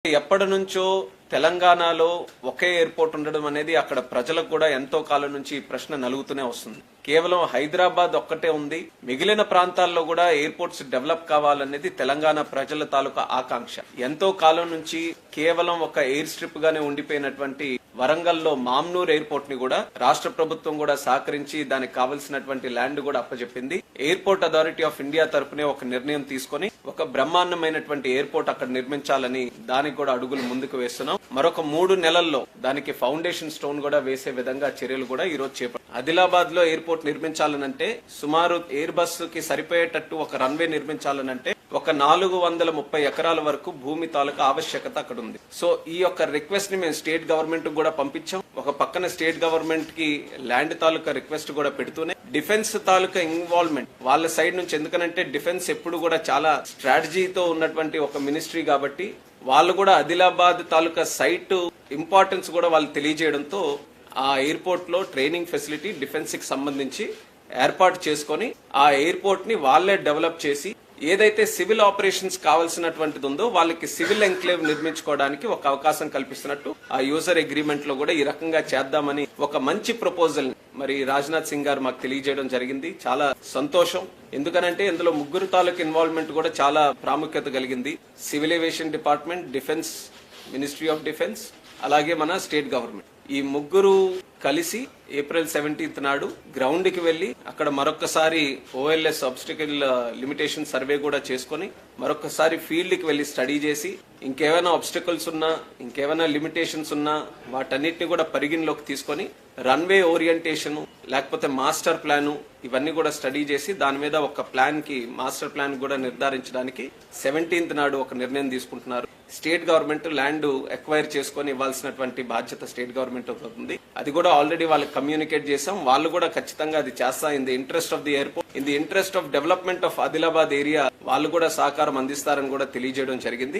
ఎప్పటి నుంచో తెలంగాణలో ఒకే ఎయిర్పోర్ట్ ఉండడం అనేది అక్కడ ప్రజలకు కూడా ఎంతో కాలం నుంచి ఈ ప్రశ్న నలుగుతూనే వస్తుంది. కేవలం హైదరాబాద్ ఒక్కటే ఉంది, మిగిలిన ప్రాంతాల్లో కూడా ఎయిర్పోర్ట్స్ డెవలప్ కావాలనేది తెలంగాణ ప్రజల తాలూకా ఆకాంక్ష. ఎంతో కాలం నుంచి కేవలం ఒక ఎయిర్ స్ట్రిప్ గానే ఉండిపోయినటువంటి వరంగల్లో మామ్నూర్ ఎయిర్పోర్ట్ ని కూడా రాష్ట్ర ప్రభుత్వం కూడా సహకరించి దానికి కావలసినటువంటి ల్యాండ్ కూడా అప్పచెప్పింది. ఎయిర్పోర్ట్ అథారిటీ ఆఫ్ ఇండియా తరపునే ఒక నిర్ణయం తీసుకుని ఒక బ్రహ్మాండమైనటువంటి ఎయిర్పోర్ట్ అక్కడ నిర్మించాలని దానికి కూడా అడుగులు ముందుకు వేస్తున్నాం. మరొక 3 నెలల్లో దానికి ఫౌండేషన్ స్టోన్ కూడా వేసే విధంగా చర్యలు కూడా ఈ రోజు చేపట్టాం. ఆదిలాబాద్ లో ఎయిర్పోర్ట్ నిర్మించాలనంటే సుమారు ఎయిర్ బస్ కి సరిపోయేటట్టు ఒక రన్వే నిర్మించాలనంటే ఒక 430 ఎకరాల వరకు భూమి తాలూకా ఆవశ్యకత అక్కడ ఉంది. సో ఈ యొక్క రిక్వెస్ట్ ని మేము స్టేట్ గవర్నమెంట్ కు కూడా పంపించాం. ఒక పక్కన స్టేట్ గవర్నమెంట్ కి ల్యాండ్ తాలూకా రిక్వెస్ట్ కూడా పెడుతూనే డిఫెన్స్ తాలూకా ఇన్వాల్వ్మెంట్ వాళ్ళ సైడ్ నుంచి, ఎందుకనంటే డిఫెన్స్ ఎప్పుడు కూడా చాలా స్ట్రాటజీతో ఉన్నటువంటి ఒక మినిస్ట్రీ కాబట్టి వాళ్ళు కూడా ఆదిలాబాద్ తాలూకా సైట్ ఇంపార్టెన్స్ కూడా వాళ్ళు తెలియజేయడంతో ఆ ఎయిర్పోర్ట్ లో ట్రైనింగ్ ఫెసిలిటీ డిఫెన్స్ కి సంబంధించి ఏర్పాటు చేసుకుని ఆ ఎయిర్పోర్ట్ ని వాళ్లే డెవలప్ చేసి ఏదైతే సివిల్ ఆపరేషన్స్ కావాల్సినటువంటిది ఉందో వాళ్ళకి సివిల్ ఎంక్లేవ్ నిర్మించుకోవడానికి ఒక అవకాశం కల్పిస్తున్నట్టు ఆ యూజర్ అగ్రిమెంట్ లో కూడా ఈ రకంగా చేద్దామని ఒక మంచి ప్రపోజల్ మరి రాజ్నాథ్ సింగ్ గారు మాకు తెలియజేయడం జరిగింది. చాలా సంతోషం. ఎందుకనంటే ఇందులో ముగ్గురు తాలూకు ఇన్వాల్వ్మెంట్ కూడా చాలా ప్రాముఖ్యత కలిగింది. Civil aviation department, defence, ministry of defence, అలాగే మన స్టేట్ గవర్నమెంట్. ఈ ముగ్గురు కలిసి ఏప్రిల్ 17 నాడు గ్రౌండ్ కి వెళ్లి అక్కడ మరొకసారి ఓఎల్ఎస్ ఆబ్స్టికల్ లిమిటేషన్ సర్వే కూడా చేసుకుని మరొకసారి ఫీల్డ్ కి వెళ్లి స్టడీ చేసి ఇంకేమైనా ఆబ్స్టికల్స్ ఉన్నా, ఇంకేమైనా లిమిటేషన్స్ ఉన్నా వాటన్నిటిని కూడా పరిగణలోకి తీసుకొని రన్వే ఓరియంటేషన్ లేకపోతే మాస్టర్ ప్లాన్ ఇవన్నీ కూడా స్టడీ చేసి దాని మీద ఒక ప్లాన్ కి మాస్టర్ ప్లాన్ కూడా నిర్ధారించడానికి 17 నాడు ఒక నిర్ణయం తీసుకుంటున్నారు. స్టేట్ గవర్నమెంట్ ల్యాండ్ ఎక్వైర్ చేసుకుని ఇవ్వాల్సినటువంటి బాధ్యత స్టేట్ గవర్నమెంట్ అవుతుంది. అది కూడా ఆల్రెడీ వాళ్ళకి కమ్యూనికేట్ చేసాం. వాళ్ళు కూడా ఖచ్చితంగా అది చేస్తా. In the interest of the airport, in the interest of development of Adilabad area వాళ్ళు కూడా సహకారం అందిస్తారని కూడా తెలియజేయడం జరిగింది.